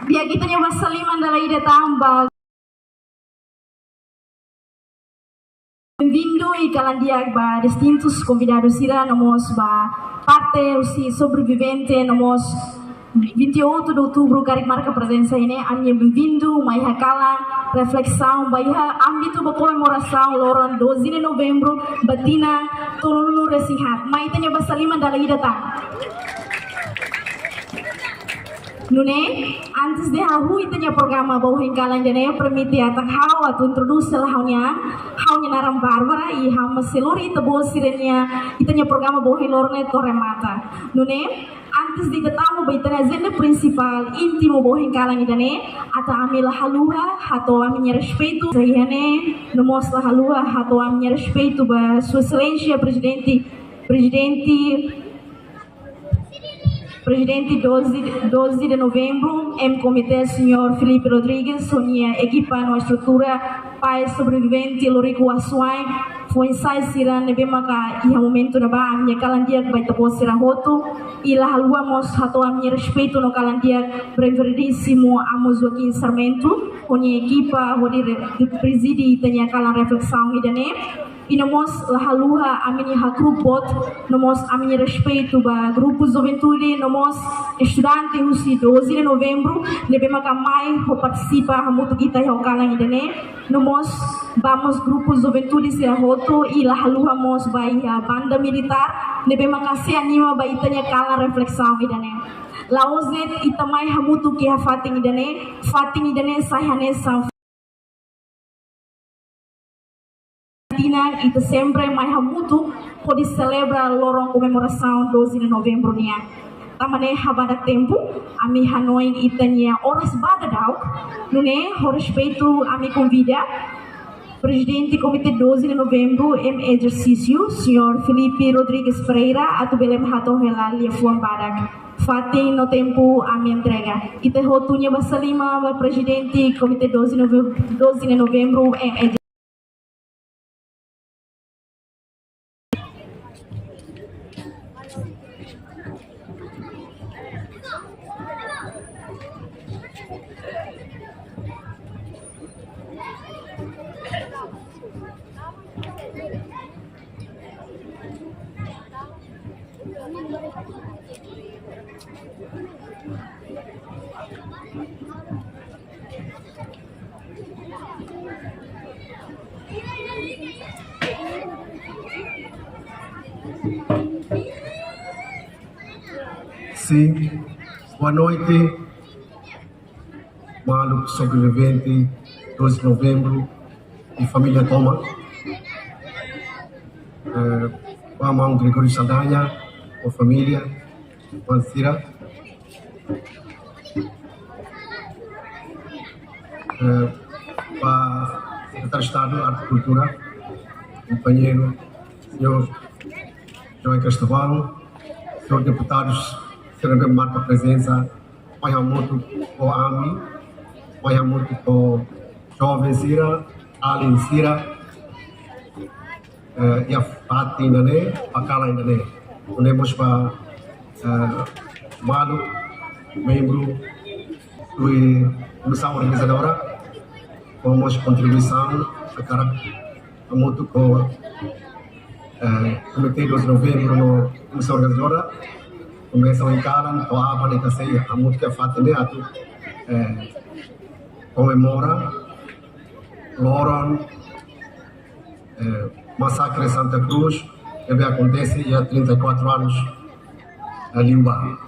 Dia kita nyoba saliman dalam ide tambah. Bem-vindo e calandia ba distintos convidados irá nós ba parte usi sobrevivente nós 28 de outubro kari marca presença ini amnya bem-vindo mai hakala reflexão baiha ambito ba comemoração loron 12 de novembro batina tolulu resihat mai tanya ba saliman dalam ide ta. Nune, antes de hahu itanya programa bau hengkalan jane permiti atak hau atau introduce lah haunya naram barbara i hama selori tebo sirenya itanya programa bau hilorne toremata. Nune, antes de ketamu baitanya agenda principal intimo bau hengkalan jane ata amila haluha atau aminya respeito sayane nomos lah haluha atau aminya respeito ba sua excelência Presidente 12 de novembro, em comitê, senhor Felipe Rodrigues, sonia equipa na estrutura pai sobrevivente Lorico Assuai, foi ensaio siran nebe maka iha momento na ba amnya kalandia baita pos siran hotu ila halua mos hato amnya respeito no kalandia breveridissimo amos Joaquim Sarmento, sonia equipa hodi presidi tanya kalan reflexão idane. E nós lahaluha amini hakrupot nós amini respeito ba grupo juventude nós estudante usi 12 de novembro lebe makamai ho participa hamutu kita ho kalang idane nós vamos grupo juventude se hoto e lahaluha mos ba banda militar lebe makase anima ba itanya kalang reflexão idane laozet itamai hamutu ki fating idane sahane sa itu sempre mai hamutu pode celebra lorong comemoração 12 de novembro nia tamane habada tempo ami hanoi itania horas bada dauk nune ho respeito ami convida presidente comitê 12 de novembro em exercício senhor Felipe Rodrigues Pereira atu belem hato helali fuan badak fatin no tempo ami entrega ite hotunya basalima ba presidente comitê 12 de novembro em Sim, boa noite, maluco sobrevivente, 12 de novembro e família Toma. Vamos Gregório Saldanha, a família, Mancira. Para secretário de Estado de Arte e Cultura, companheiro, senhor João Cristóvão, senhor deputados, senhor marca presença, pai muito com a AMI, pai muito com jovem Sira, Alin Sira, e a Fati ainda né, a Kala ainda né. Temos para Malu, membro da comissão organizadora, com a contribuição para muito com o comitê 12 de novembro na comissão organizadora. Comissão em Kalan, Toava, Netasei, a muito que a Fati né, comemora Loron massacre Santa Cruz que acontece há 34 anos ali Uba.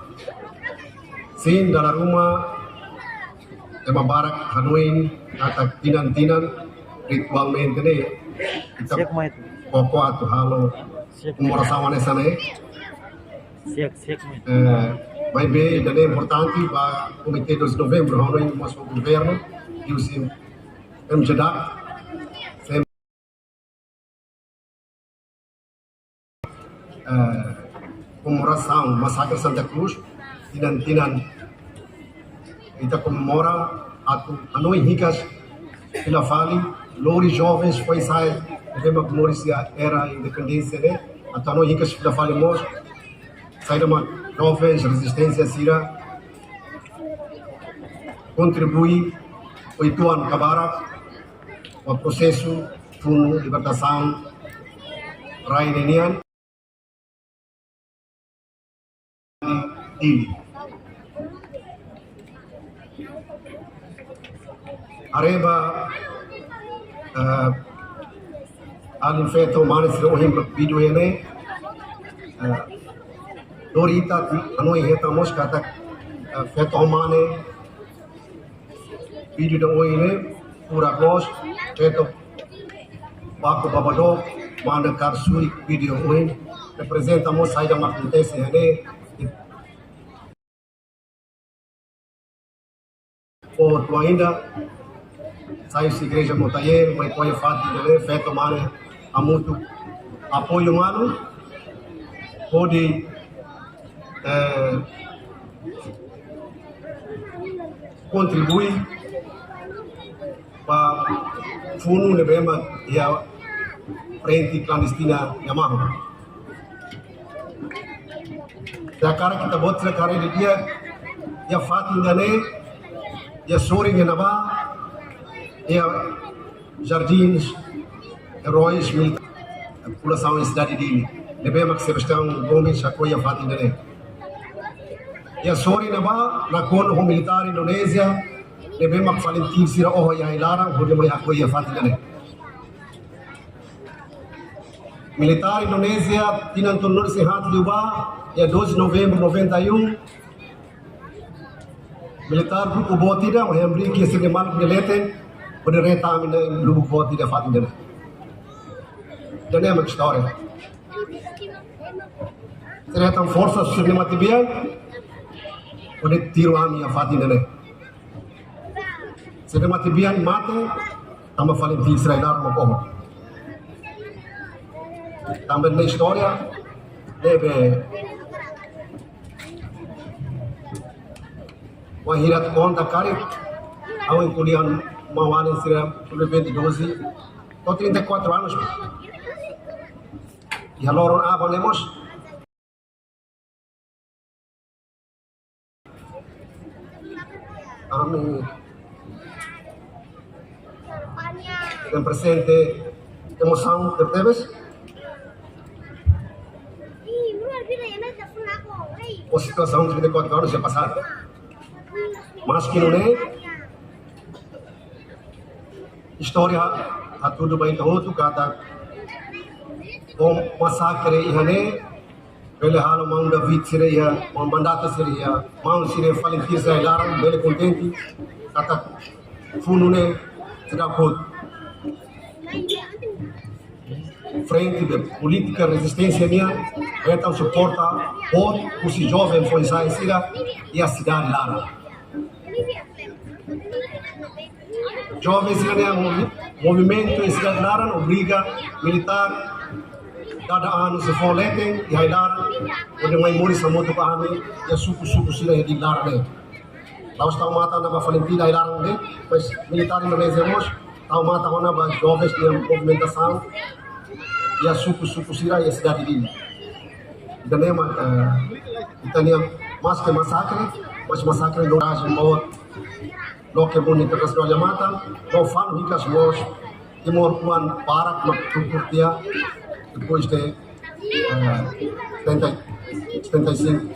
Sim, dalam rumah barak Hanoi kata tinan-tinan ritualmente ne kita pokok atau halo umurasawan sana vai bem, é importante para o Comitê 2 de Novembro, Hanoi mas o governo e o sim MJDAC comemoração massacre Santa Cruz tinan-tinan kita comemora atau Hanoi ricas pela Fali lori jovens foi sair lembra como era independência né atau Hanoi ricas pela Fali mos sair uma jovens resistência sira contribui o ituan kabarak o processo fundo libertação rainenian dili areba alin feto manis rohim video ini dorita Hanoi heta mos kata feto mane video do ini pura gos feto baku babado mana karsuri video ini representa mos saída uma acontece ini ou tu ainda sai da igreja Montayer, mas põe fato de feito mano há muito apoio humano pode contribuir para fundo lebema e a frente clandestina Yamaha. Da cara kita buat cara di dia ya fato ainda ya sore nga na ba ya jardins heróis a população em cidade dele lebe mak Sebastião Gomes apoia fatin dele ya sore na ba na kon ho militar Indonesia lebe mak Valentin sira oh ya ilarang ho de mai apoia fatin dele militar Indonesia tinantun nur sehat diuba ya 12 de novembro 91 militar grupo botida, mas yang beri kisah de mal peneleten, pada reta mina grupo botida fatin dana. Dan é uma história. Ternyata força cinematibian, pada tiro ami a fatin dana. Cinematibian mate, tambah Valentin Israelar makoho. Tambah na história, deve Wahirat conta karib ao encolhiam mawalin sira sobrevivente 12 ou 34 anos e a loron abanemos tem presente emoção de teves a situação de 34 anos já passaram mas que não é história a tudo bem todo kata com massacre ihane pele halo mang David sireya mang mandata sireya mang sire Valentin Israelar bele contente kata funune tidak hot frente de política resistência minha então suporta hot os jovens foi sair e a cidade lá jovens yang movimento em cidade Laran obriga militar cada ano se for letem e aí Laran onde mais mori sa moto pa amin ya suku sila di Laran laos tao mata na ba Valentin ay Laran de mas militar Indonesia mos tao mata ko na ba jovens di movimentação ya suku sila ya cidade dele dan memang italian mas que massacre do Rajin Mor Loke Bun Internacional Yamata no fan ricas mos Timor Kuan Parak Makukurtia depois de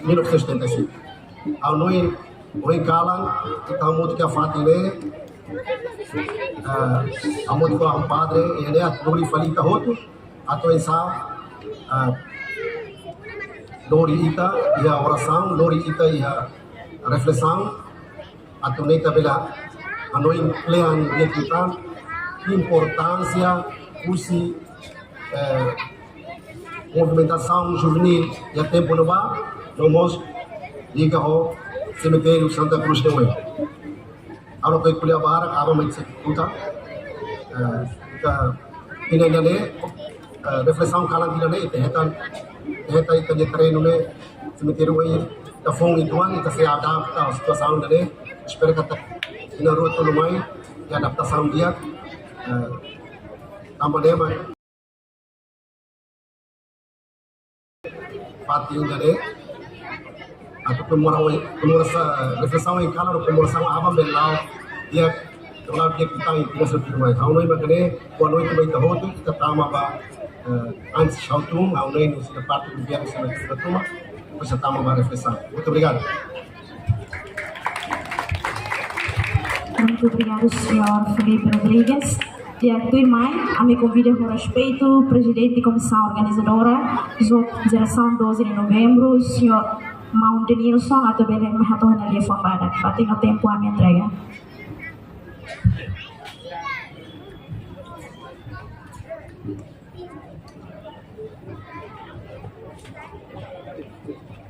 1975 ao Hanoi Oi kalang kita mau tiga fatile amo tiga ang padre ene at dori falita hotu atau esa dori ita ia oração dori ita ia reflexão atau neta bela ano inclean dia kita importância usi movimentação juvenil ya tempo no ba nomos liga ho cemitério Santa Cruz de Ué. Ano kay kuliah barak aba may kuta kita pinagale reflexão kalang dinane tehetan ita de treino ne cemitério Ué ta fong ituan ita se adapta a situação dele espero que ina roto no mai e adaptação dia também pating dele atau pemurasa refleksão em kalau pemurasan abang belau dia kalau dia kita itu seperti itu kalau noi makanya kalau noi kita hotu kita tama ba antes shautum kalau noi nos da parte do governo sama kita tuma bisa tama ba refleksão. Muito obrigado. Muito obrigado, senhor Felipe Rodrigues. E aqui mais, a me convida com respeito o presidente da comissão organizadora, geração 12 de novembro, senhor Mount Nilson, atau Belém Mahatohan Ali Fambada. Bating o tempo a minha entrega.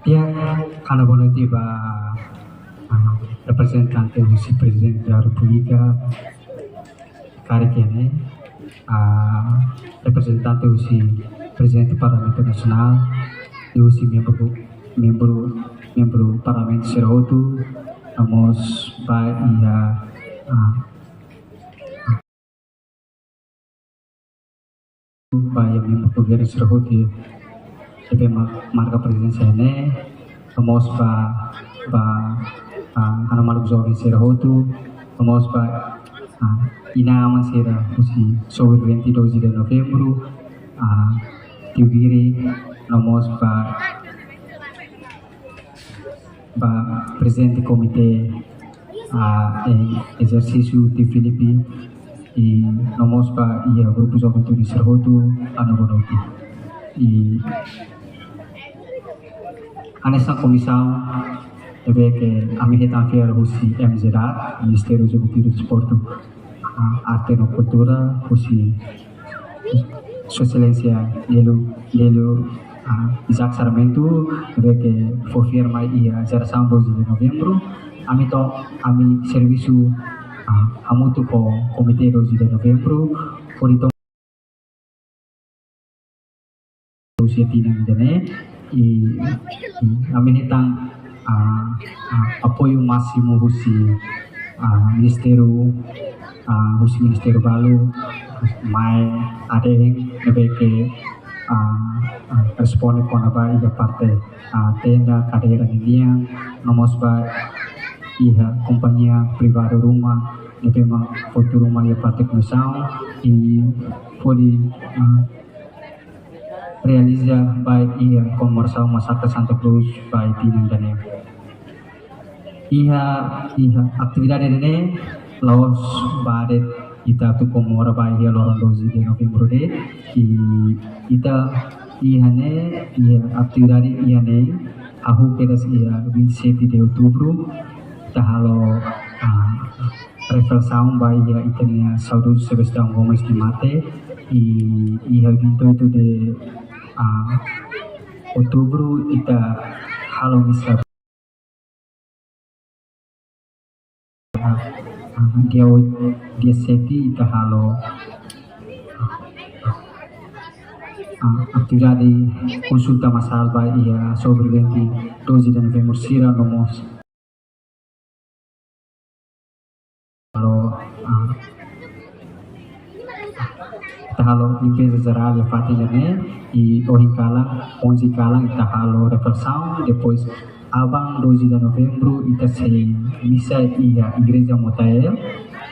Ya, kalau boleh tiba representante do presidente da República, Karikene, representante do presidente do Parlamento Nacional, do membro Parlamento Serotu, vamos vai yang membro governo Serotu de marca presença né, vamos ano maluco jovem Serotu, vamos inaman sera usi sobre 22 de novembro Tiugiri vamos presidente comitê em exercício de Filipe e vamos ia grupo jovem de Serotu ano bonito e anessa comissão deve que a minha tarefa usi MZA Ministério de Cultura e Desporto Arte e Cultura usi Sua Excelência Lelo Isaac Sarmento deve que for firma ia geração 12 de novembro ami serviço amutu ko comitê 12 de novembro por itu usia tinang dene e ami hitang apoio máximo usi Ministério Balu mai ada yang lebih ke respon kon apa iga parte tenda kadera dia nomos ba iha companhia privada rumah lebih ma foto rumah ya parte comissão e foi realiza baik ia komersial masyarakat Santa Cruz baik tinang dan iha aktividade ini laos badet ita tu komora baik ia lorong 12 de novembro de ita ihane ia aktividade ihane ahu kedas ia 27 de outubro tahalo reflexão baik ia itania Saudo Sebastião Gomes de Mate iha 28 de outubro ita halo misal dia seti ita halo aktividade consulta massal ba ia sobre 12 de novembro sira nomos halo ita halo limpeza geral e fatinane e kalang 11 kalang ita halo reflexão depois abang 12 de novembro ita se misa ia igreja Motael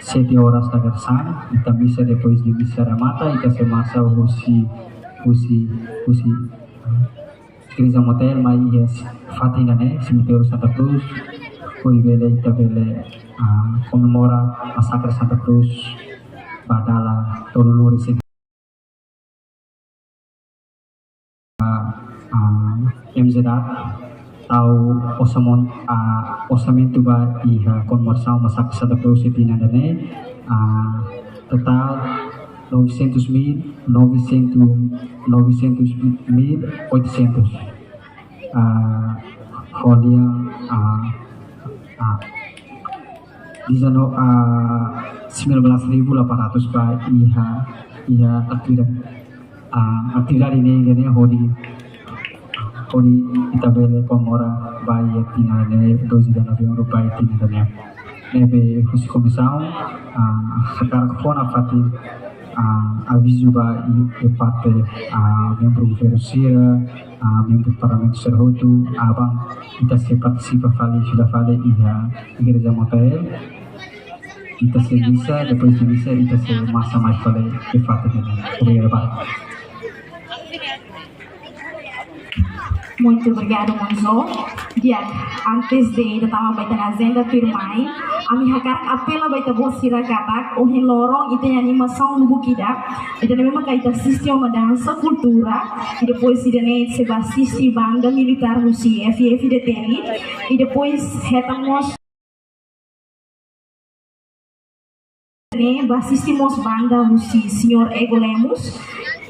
7 horas da versan ita misa depois de misa ramata ita se marcha usi igreja Motael mai ia fatina ne cemitério Santa Cruz Foi vele ita vele comemora Masakre Santa Cruz Badala Toluluri Sing MZA au osamento ba iha conmoção Masakre Santa Cruz e Tinadane total 900.800 folha 19.800 ba iha aktividad ini hodi itabele komora ba ia tinane 2 de novembro ba tinane nebe husi comissão sekarang fona fati aviso ba e parte membro do governo Sira membro do parlamento Serhoto abang kita se participa sudah fale igreja Motael kita se bisa depois de bisa kita se massa mais fale e fate obrigado ba. Muito obrigado, Monzo. Dia, antes de datang baita na agenda firmai, ami hakar apela baita bosira katak, ohin lorong itu yang animação no bukida, itu memang kaita sistema dança cultura, e depois idane se assiste banda militar Rusi FF de TNI, e depois retamos assistimos banda Rusi Senhor Ego Lemos,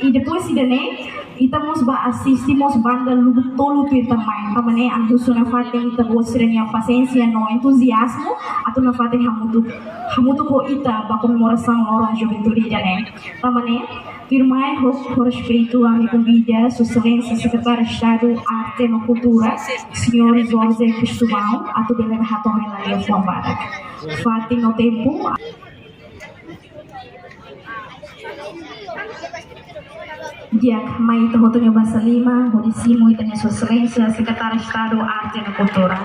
e depois idane itamos assistimos banda tolu também tamane ang gusto na fating itabo siranya paciência no entusiasmo atau na fating hamutu ko ita ba comemoração lorong juventude dane tamane firmai por respeito a minha convida sua excelência secretário de Estado Arte e Cultura senhor José Cristóvão atau delega haton na linha fombada fating no tempo dia mai terhotonya bahasa lima hodisimu itanya sua excelência secretário de Estado Arte e Cultura.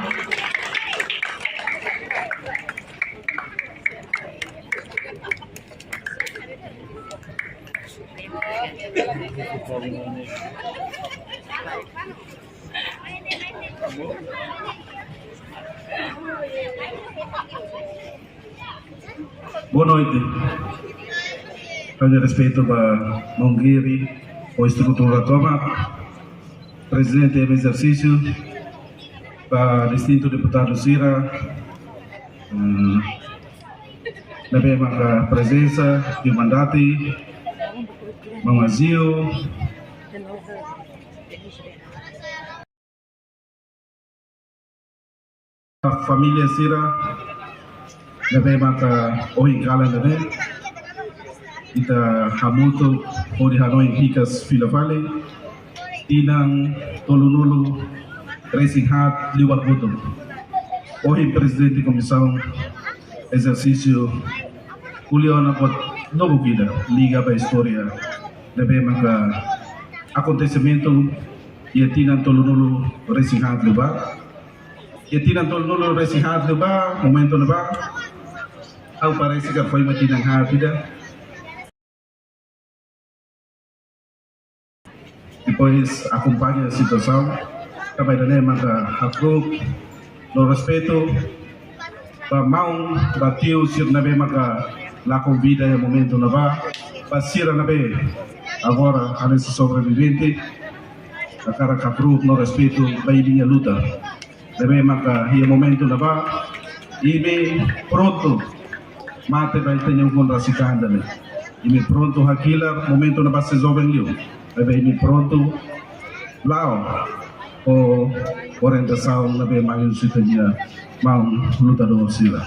Boa noite. Com respeito para Mongiri, o estrutura Toma, presidente em exercício, para distinto deputado Sira, na mesma presença de Mandati, Mamazio, a família Sira, na mesma Ohingala também. Kita hamutu ori Hanoi Hikas Filafale tinang tolunulu racing hat liwat buto ohi presidente comissão exercício kuliona pot novo vida liga para história deve maka acontecimento ia tinang tolunulu racing hat liba ia tinang tolunulu racing hat liba momento liba au parece que foi matinang hat vida. Depois acompanha a situação, também da maka hakuk, no respeito, para mão bateu sir nabe maka la convida no momento na ba, pasira nabe agora a nesse sobrevivente, a cara hakuk no respeito para minha luta, nabe maka ia momento na ba, e me pronto mate vai ter um contrasikan dali, e me pronto hakila momento na ba se jovem liu. Lebih ini pronto lao o orientação lebih maju situnya mau luta do sila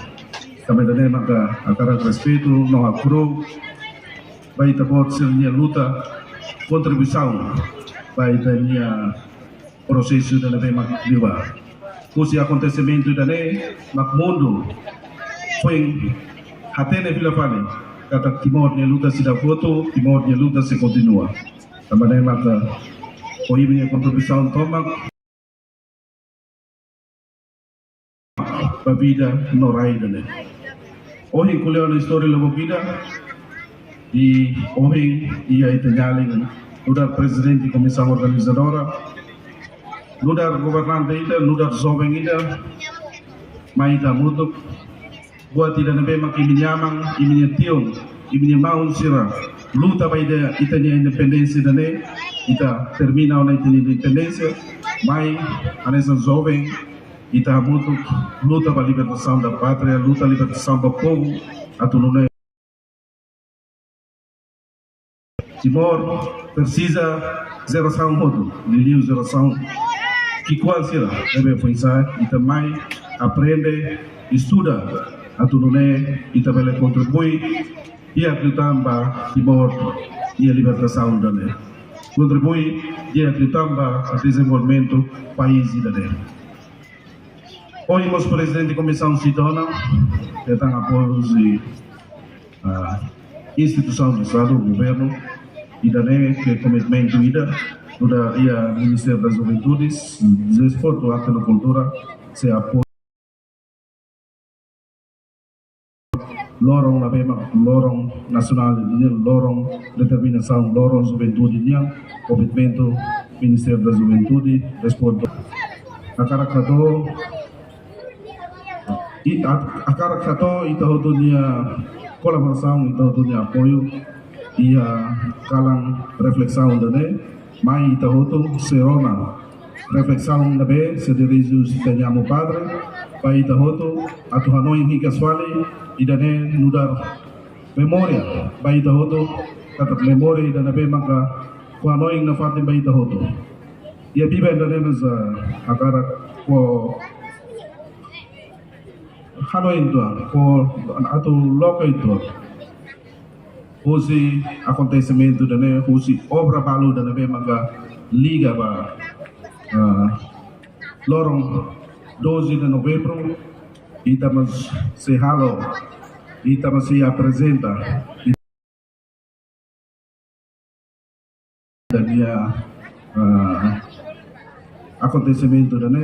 kami tadi maka akara respeito no akro baik tapot silnya luta kontribuição baik tanya prosesso da lebih mak liwa kusi acontecimento dane mak mundo foi hatene Filafale kata timornya luta sida foto timornya luta se continua. Também maka oi minha contribuição toma para vida no raio dele. Hoje colheu a história da vida e hoje ia itanyaling nudar presidente comissão organizadora, nudar governante ida, nudar jovem ida, mai ita mutuk buat tidak nabe mak iminyamang iminya tion iminya maun sira luta bai da ita nya independensi dane ita termina ona ita independensi mai anesa jovem ita mutuk luta para libertação da pátria, luta a libertação do povo atunune Timor precisa geração modo liliu geração que qual será deve pensar e também aprende estuda atunune e também contribui e acreditamba Timor e a libertação dele contribui e acreditamba a desenvolvimento país dele. Hoje o presidente da Comissão Cidadã tem apoio da instituição do Estado, do governo, e também que comitimento ida do Ministério das Juventudes, Desporto, Arte e Cultura, se apoia lorong na bema lorong nasional dia lorong determinação lorong juventude dia comitimento Ministério da Juventude, Desporto, a cara kato ita hotunya kolaboração ita hotunya apoio ia kalang reflexão dane mai ita hotu serona reflexão nabe se dirigiu se tenhamo padre pai ita hotu atu hanoi hika swali idane nudar memória bai ita hotu kata memória idane be maka ku hanoi na fatin bai ita hotu ia biba idane za akara ko Hanoi itu, atau lokal itu, husi acontecimento dan husi obra baru dan maka liga ba lorong 12 de novembro kita mas se halo kita masih apresenta dan dia acontecimento dan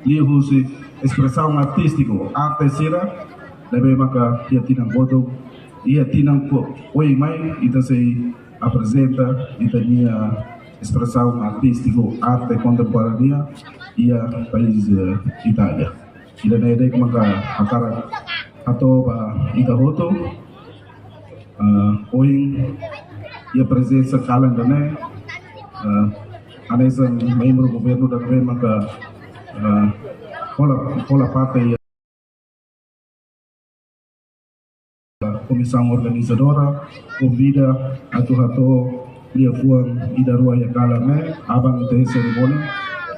li husi expressão artístico arte sira deve maka ia tinang foto ia tinang po oi mai ita se apresenta ita nia expressão artístico arte contemporânea ia país Itália ida nede maka akara atau ba ita foto oi ia presença kalan dane anesa membro governo da maka Pola parte comissão organizadora convida ato dia fuang ida rua ya kalame abang itu seremoni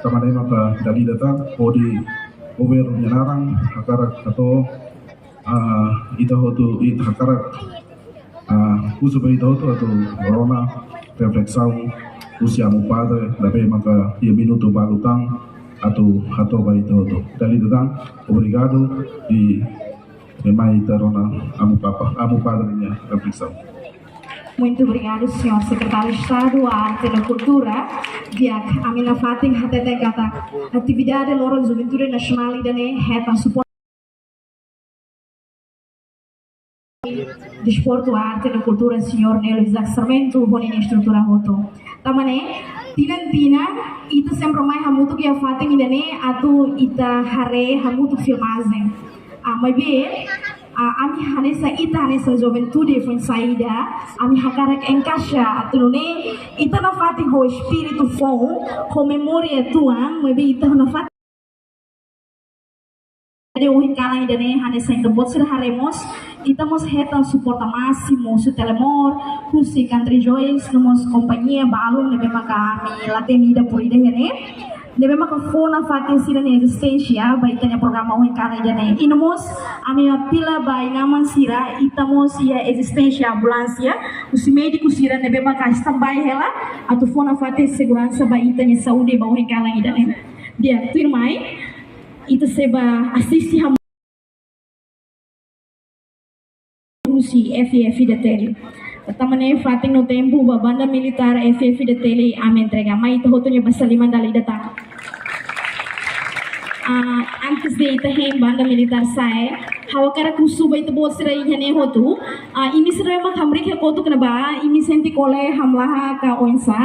kamane maka dari datang odi governo nyanarang akarak atau ida hotu ida akarak usuba ida hotu atau corona reflexão usia mu padre dapat maka dia minuto balutang atau baik itu dari datang obrigado e mai tarona amo padrinha reflexão. Muito obrigado, senhor secretário de Estado, a Arte e Cultura, dia a minha fatin até kata atividade loro juventude nasional idane heta support Desporto, Arte e Cultura, senhor Nelo Isaac Sarmento, honin estrutura hoto. Tamane tina itu sempre mai hamutu que fatin idane atu ita hare hamutu filmagem. Mas bem, ami hanesa juventude foi saída, ami hakarak encaixa atunune ita na fatin ho espírito fom, ho memória tuang, mas bem ita na fatin de uhin kalang idane hanesa yang kebot sir haremos ita mos heta suporta máximo su telemor kusi country joys nomos companhia balon nebe maka ami latemida por ida hene nebe maka fona fatin sira ne existência ba itanya programa uhin kalang idane inomos ami pila ba inaman sira ita mos ia existência ambulância kusi médico sira nebe maka standby hela atu fona fatin segurança ba itanya saúde ba uhin kalang idane dia firmai itu seba assiste a si FF da tele. Tamane fating no tempo ba banda militar FF da tele ame entrega mai ito hotonya basaliman dali datang. Antes de ita hem banda militar sae hawa kara kusuba ito bot sira ihane hotu ini sira mak hamri ke kotu kana ba ini senti kole hamlaha ka onsa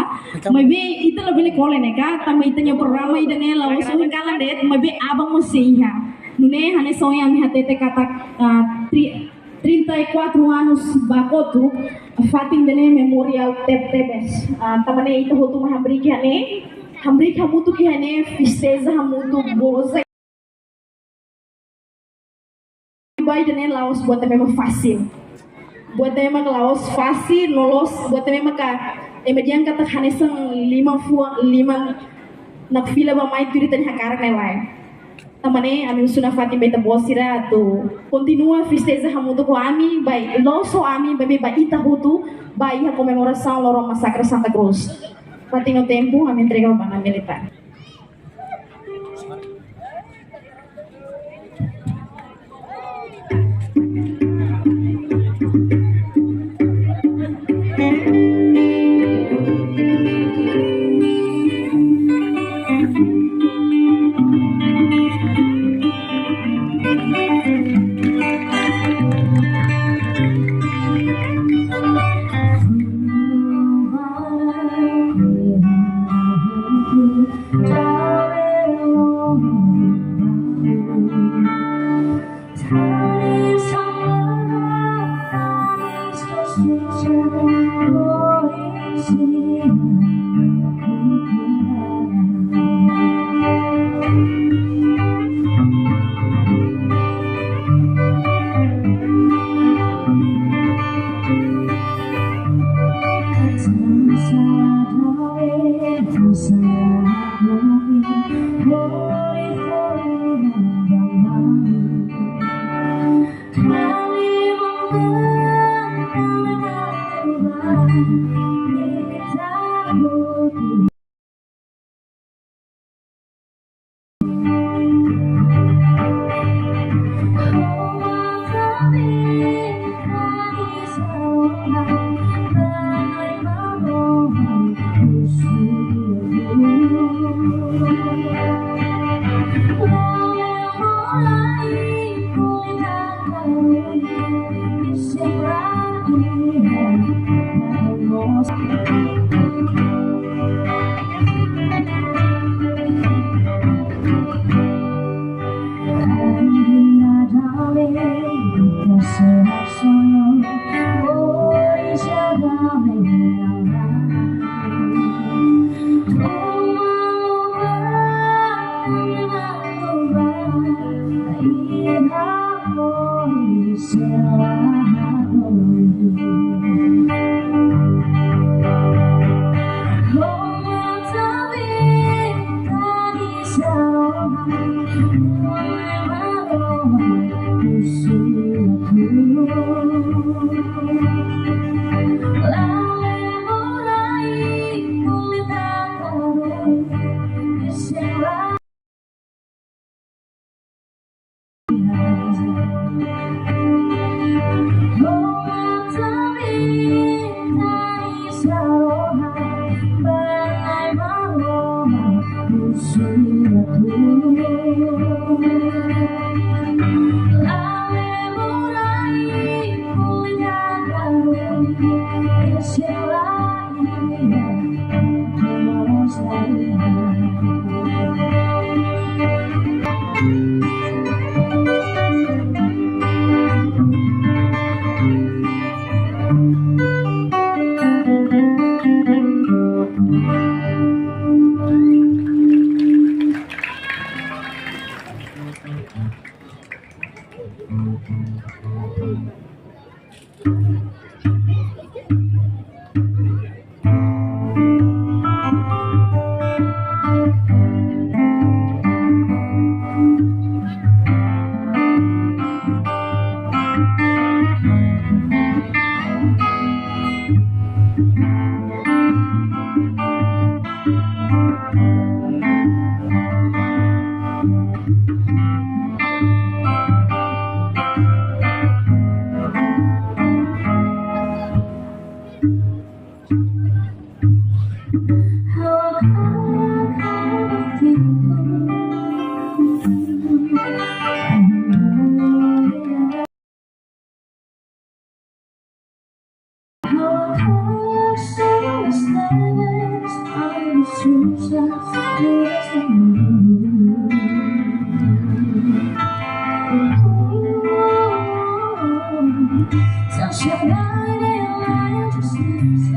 mabe ita lebih kole neka tama itanya programa idane lawas uhin kalan det mabe abang mo seiha Nune hane sonha mi hatete kata 34 anos bakotu fatin dene memorial tebes tamane itu hotu mahambri hane hambri hamutu ki hane fisteza hamutu boza bai dene laos buat memang fácil buat memang laos fácil lolos buat memang ka emedian kata hane sang 5 nak fila ba mai turi tani hakarak nelai tamane ami usuna fatim beta bosira tu continua festeza hamutu ko ami bai loso ami bebe ba ita hutu bai ha comemoração loro massacre Santa Cruz fatinho tempo ami entrega o bana militar 想相爱的爱就是这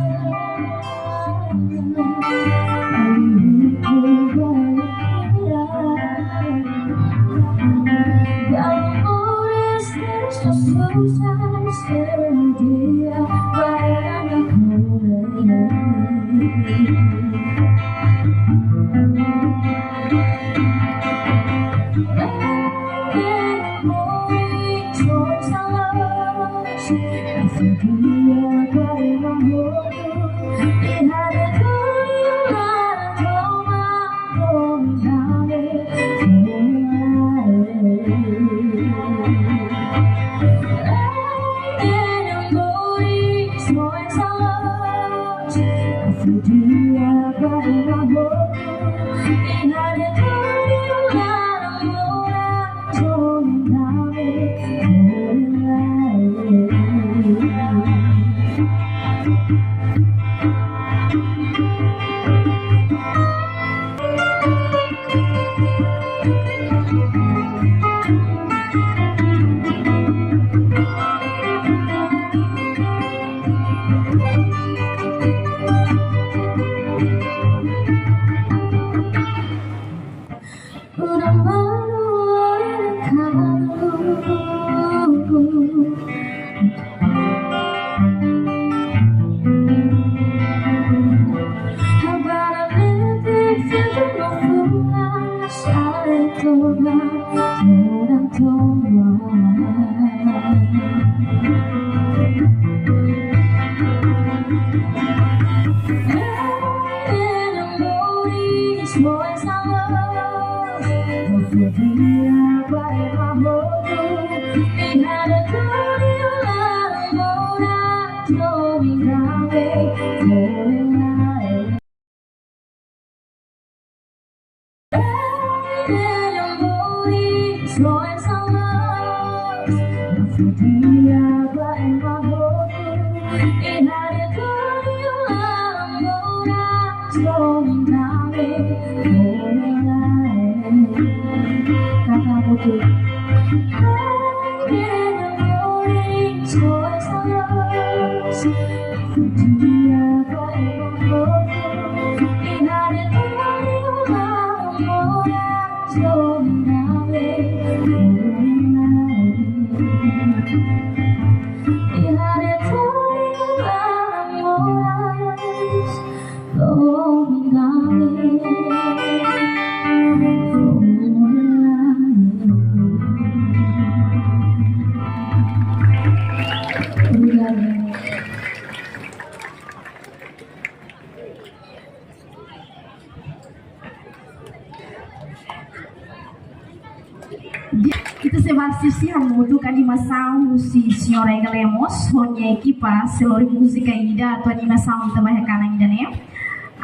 Kita se vai assistir a música animação do Senhor Lemos, onde a equipa selori música ida atau animação também ainda né.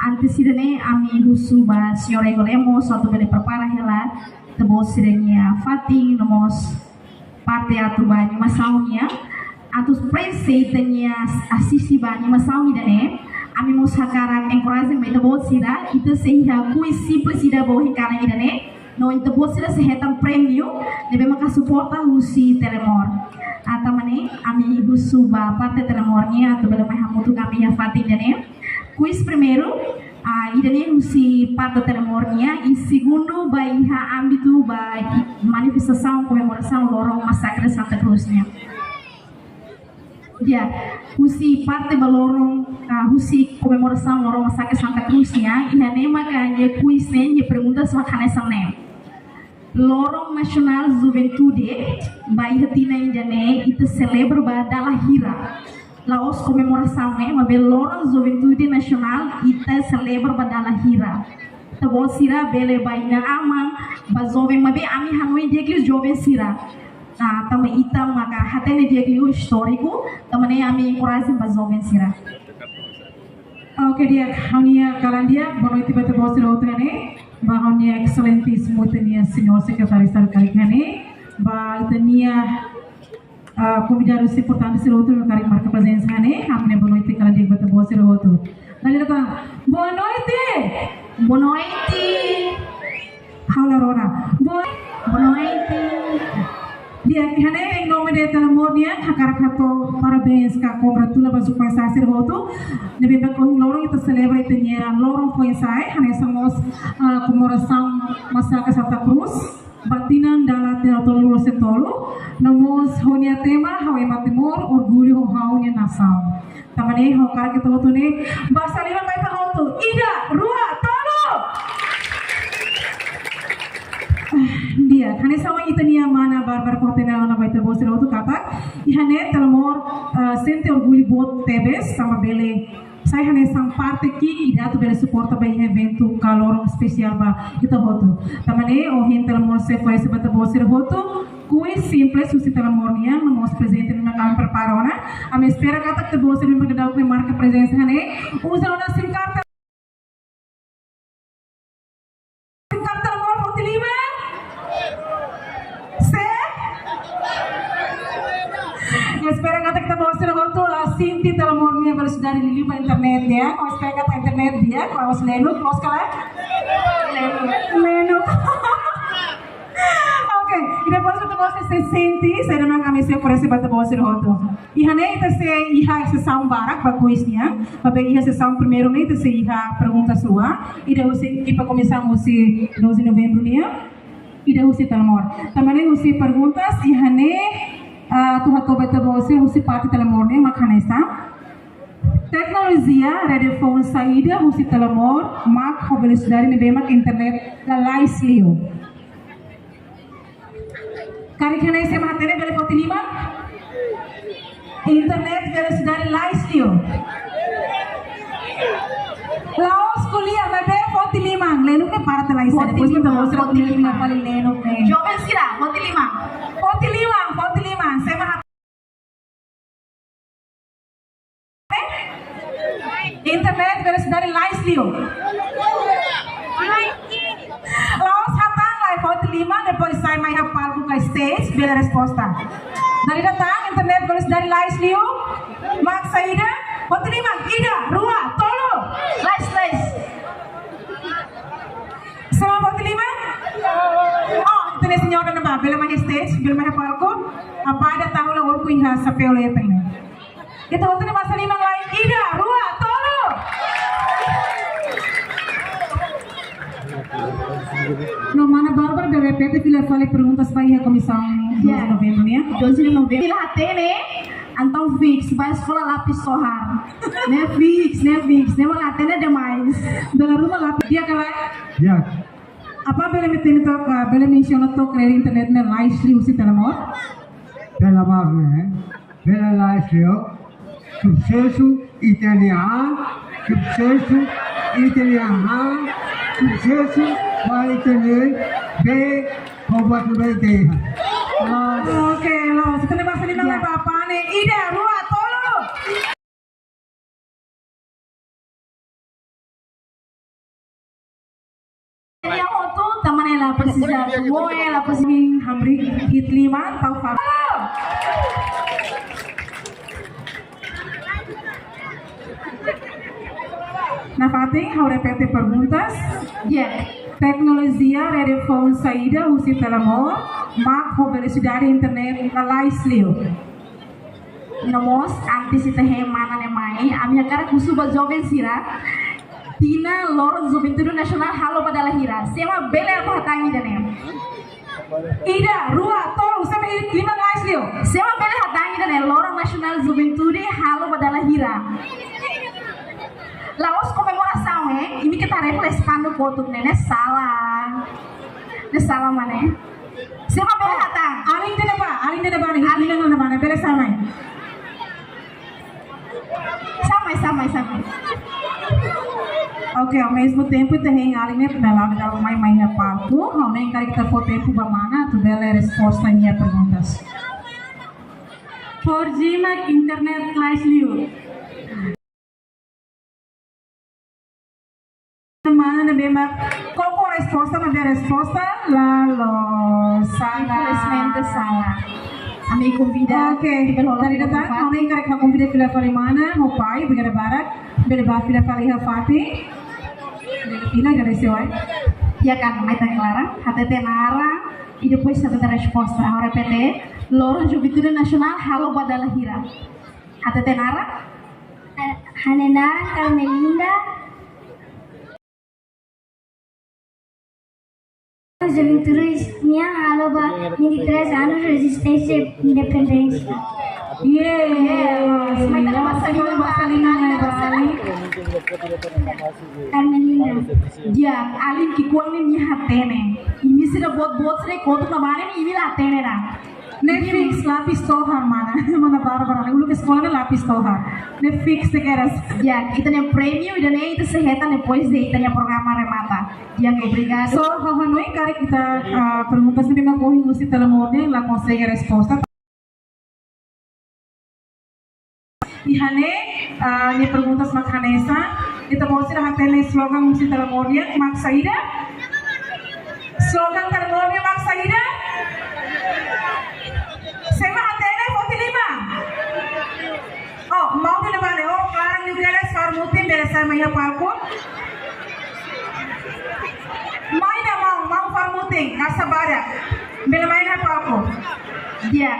Antes ida né, ami husu ba Senhor Lemos atau bele prepara hela tebos sirenya Fating nomos parte atau ba animaçãonya atau preseitanya assistir ba animação ida né. Ami mos hakaran encourage me tebos sira itu sehingga kui simples ida bo hikana ida né. No itu bos sila sehetan prêmio deve maka suporta husi Telemor atau mana ami husu ba parte Telemornya atau bela mai hamutu kami ya Fating dane quiz primeiro idane husi parte Telemornya e segundo ba iha âmbito ba manifestação comemoração lorong massacre Santa Cruznya dia husi parte ba lorong husi comemoração lorong massacre Santa Cruznya ihane makanya quiz ne pergunta sama kanesamne Lorong Nasional Juventude by Hatina Indane itu celebra ba dalla hira. Laos comemoração né, mas Lorong Juventude Nasional itu celebra ba dalla hira. Tabo sira bele ba ina amang ba jovem mabe ami hanoi jekli jovem sira. Nah, tama itam maka hatene jekli histórico, tamane ami encourage ba jovem sira. Oke dia hanya kalandia bono tiba-tiba bosir outene bahonnya excelentíssimo tenia senhor secretário de Estado Caricane ba tenia convidados importantes ser outro cari marca presença né amne boa noite kalandia tiba-tiba bosir outro nalira kan boa noite halo Rona boa noite Dia hane em nome de Telemornia hakar kato parabéns ka congratula bazu foi sasir voto nebe ba ko lorong itu celebrate nya lorong foi sai hane samos comemoração masyarakat Santa Cruz batinan dalat de autonomia setolo namos honia tema hawe matimor orgulho haunya Nassau tamane hokar kita voto ne bahasa lima baita voto ida rua tolo dia hane sama itania mana barbar kotena na baita bosir auto kata ihane Telemor sente orgulho bot tebes sama bele saya hanya sang parte ki ida tu bele suporta ba evento calor especial ba kita hoto tamane o hin Telemor se foi se bata bosir hoto kui simples susi Telemor nia nos presente na kami preparona a me espera kata te bosir me gadau me marca presença hane usa ona sim carta Telemor 45 espera kata kita bawa sila waktu Sinti Telemor nia baru sudah dilihat pa internet dia kalau espera kata internet dia kalau was lenuk close kala lenuk oke kita bawa sila bawa se Sinti saya memang kami se por esse bata bawa sila waktu ihane ita se iha sessão barak baguis nia babe iha sessão primeiro nia ita se iha pergunta sua ida usi ipa começamos usi 12 de novembro nia ida usi Telemor também usi perguntas ihane Tuhan beta bose husi parte Telemor ne makanesa teknologia radiophone saída husi Telemor mak velocidade ne bemak internet la laislio kari kanese mahatene bele 45 internet velocidade laislio Laos kuliah bebe 45 lenuk ne para telaisa depois kita bose 45 kali lenuk ne Jovem sira 45 saya mahat internet velocidade laislio Laos hatang lai 45 depois sai mai hafal buka stage bela resposta dari datang internet velocidade laislio mak saída 45 ida rua tolo lais sama 45 oh internet senhora na ba bela mai stage bela mai hafal ko apa ada tahu lah orang punya sampai oleh ini kita waktu ini masa lima lain ida rua tolo no mana barbar de repente fila fale perguntas para a comissão de novembro né 12 de novembro fila atene então fix vai escola lápis sohar né fix né mana atene demais bela rumah lápis dia kala Ya, apa bela metene to bela menciona to crear internet ne live stream usi Telemor Telemor में मेरा life successo italiano, successo vai ter bem completamente. Oke, lo setelah bahasa lima ya. Bapak nih, ida rua tolo. Yang itu temannya lah persija, gue lah persija hamri hit 5 tau pak. Na Fating, hau repete perguntas. Tecnologia radiophone saída usi Telemor, mak velocidade internet na laislio. Nomos antes ita mana ne mai, ami akara kusuba jovem sira. Tina lor Juventude Nasional halo pada lahira. Sema bele atau hatangi dane. Ida rua tol sampai 5 laislio. Sema bele hatangi dane lor Nasional Juventude halo pada lahira. Laos comemoração ini kita reflexkan do foto nene salah mana siapa bela hatang aling de ba aling de bele samai Oke, ao mesmo tempo tem aling ne pela dalam mai palco hau nem kali kita foto tempo ba mana tu bela resposta minha perguntas 4G mak internet laislio mana bema qual a resposta mas a resposta Infelizmente salah. Ami convida dari datang kau ni karek kau convida pila kali mana mau pai begada barat bela ba pila kali hafati pila gara sewa ya kan mai tang Clara hatete nara e depois saber a resposta. Agora repete. Loro Juventude Nacional Halo Badalahira. Até tenara? Hanenara Carmelinda. Juventude minha Halo Ba 23 anos de resistência e independência. Yes. May bahasa lima Bali. Carmelinda. Dia alin kikuang ni hatene. Ini sila bot sila koto na bane ni ini hatene na. Netflix lapis tohar mana bara ulu ke sekolah lapis tohar. Netflix sekeras. Dia kita nih premium dan itu sehetan depois de kita nih program remata. Dia obrigado. So hahanoi kare kita perguntas ni memang corri no telemone la consegue resposta. E hane ni perguntas mak hanesa kita mau sih hatene slogan musi telemone mak saida. Slogan telemone mak saida. Sema hatene 45. Oh, mau di depan oh, Clara Nigueles Farmutin dari saya Maya Palko. Maina mau Farmutin, Kasabara. Bela maina Palko. Dia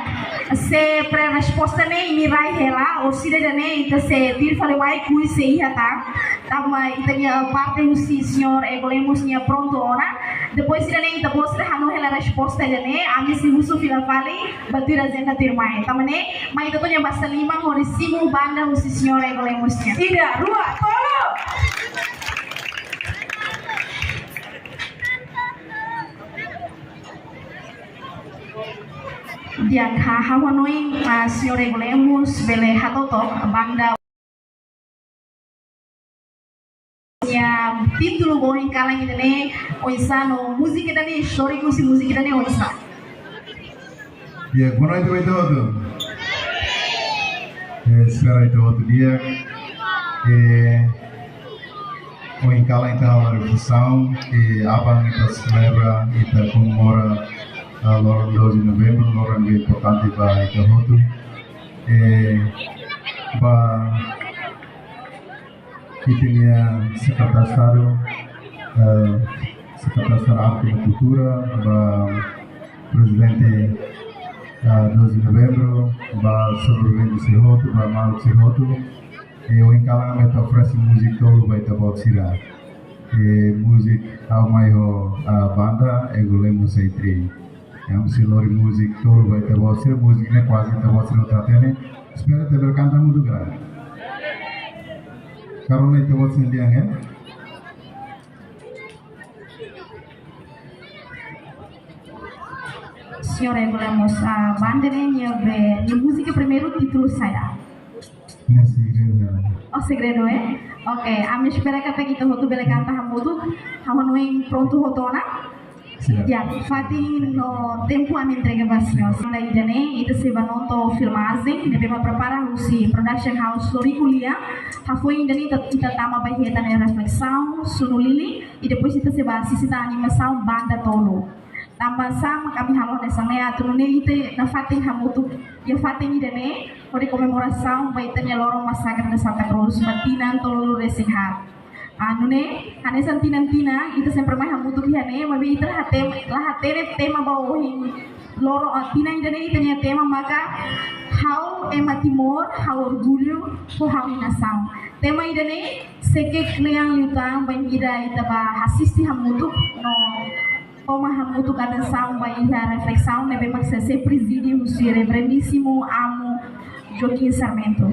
se pre-resposta ne ini rai hela ou sida ne ita se dir fale vai kui se ihata tama itanya parte usi senhor egolemos nia pronto ora depois sida ne ita postre hanu hela resposta ne ami si usu fila fale batira zenta tirmai tama ne mai ita tonya basta lima horisimu banda usi senhor egolemos nia Ida, Rua, tolo. dia hawanoi senhor egolemos bele hatoto banda ya título bom em kala ini ne oisa no música dani histórico si música dani oisa. Boa noite a todos. Espero que outro dia o encala então a revolução que abang kita celebra kita comemora loro 12 de novembro loro yang importante para kita hotu ba kita nia sekretario arte e cultura ba presidente 12 de novembro ba sobrevivente Sihoto ba Malu Sihoto o encala meta oferece música todo vai tá bom sira música ao maior banda egolemos entre se lori música todo vai ter você música né quase tá você não tá tendo espera te ver canta muito grande karena itu você dia kan Senhor egolemos banda ne música primeiro título saya. nesse O segredo Ok, a minha espera que até kita hotu bele canta hamudu hamanui pronto hotona. Ya, fati no tempo a me entrega para senhor. Na idane, ita se vanonto filmagem, ne bema prepara usi production house Lorikulia. Ha foi indani ita tama baheta ne reflexão, sunulili, e depois ita se basi sita animação banda tolo. Tambah sama kami halo nessa meia tunune ite na fati hamutu ya fati idane, ori comemoração baitanya lorong massacre de Santa Cruz, matinan tolo resinghat. Nune ane santina itu sempre mai hamutu hane mabi iter hatene tema bawohin loro tina indane itanya tema maka how ematimor how orgulho ho how nação tema idane seke kliang lutang bangira itaba hasisti hamutu no toma hamutu kada saung ba iha reflexão nebe maxa se presídio o reverendíssimo amo Joaquim Sarmento.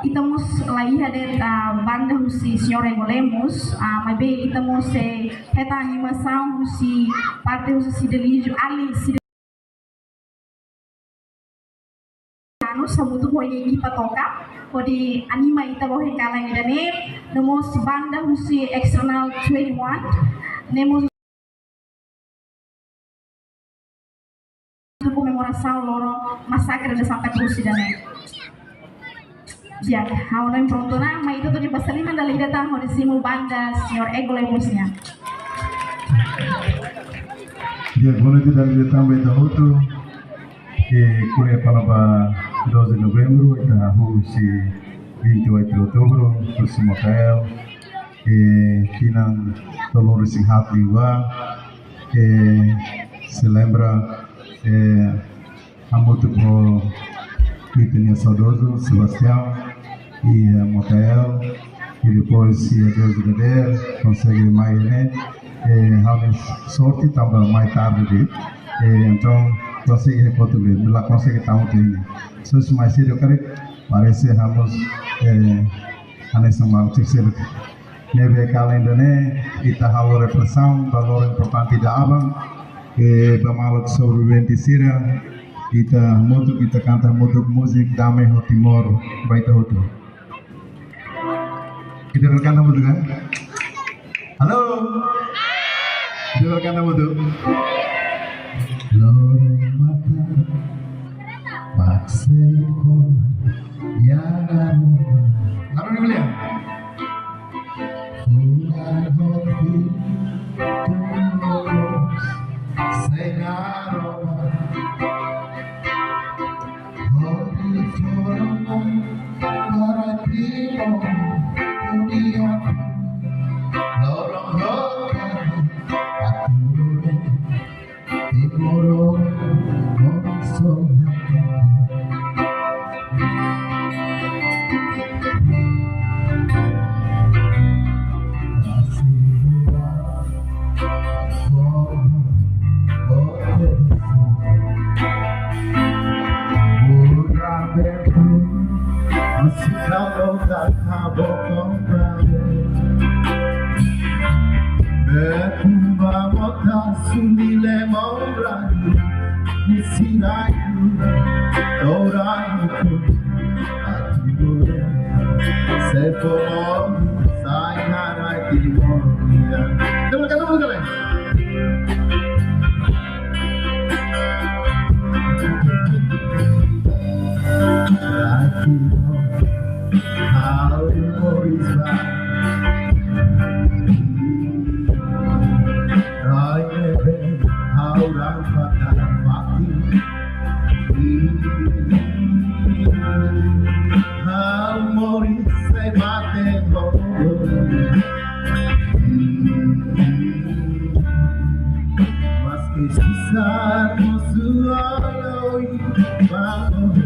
Estamos lá de banda husi senhor egolemos, mas bem estamos reta animação husi parte husi delírio ali se sabutu hoye equipa toka kodi anima ita bohe kala ini dane nemos banda husi external 21 nemos comemoração loro massacre de Santa Cruz dane. Ya, ahora en pronto nada, mas itu tuh pasal lima dari datang hari simu banda senhor egolemosnya. dia boa noite dari datang baita hotu kuliah palaba 12 de novembro ita hu si 28 de outubro, próximo hotel, Pinang Dolores Sinhat Liwa, se lembra a muito por Vitinha Saudoso, Sebastião e Motel, e depois, se a Deus quiser, consegue mais, né? Realmente sorte também mais tarde, então consegue recolher, ela consegue estar muito. Se isso mais cedo, eu quero parece vamos a nessa mal terceiro neve kalenda né kita halo repressão valor importante da abang bamalok sobrevivente sira kita muito kita canta muito musik damai ho timor baita hotu kita berkata muito kan halo kita berkata muito lorong mata maksudku yang lalu nih beliau Fugar hobi tulus sengaroma hobi forma maratimo dunia lorong hokan ature timoro monso Kalau tak kabur kembali Berkumba mota sunile morani Nisirayu Orayu Atibure Sepolong Sayharai Timoria Terima kasih How memories back I never how rampant mati How memories say mate Meski susah musuh bago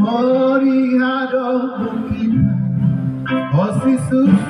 Obrigado, oh, Jesus.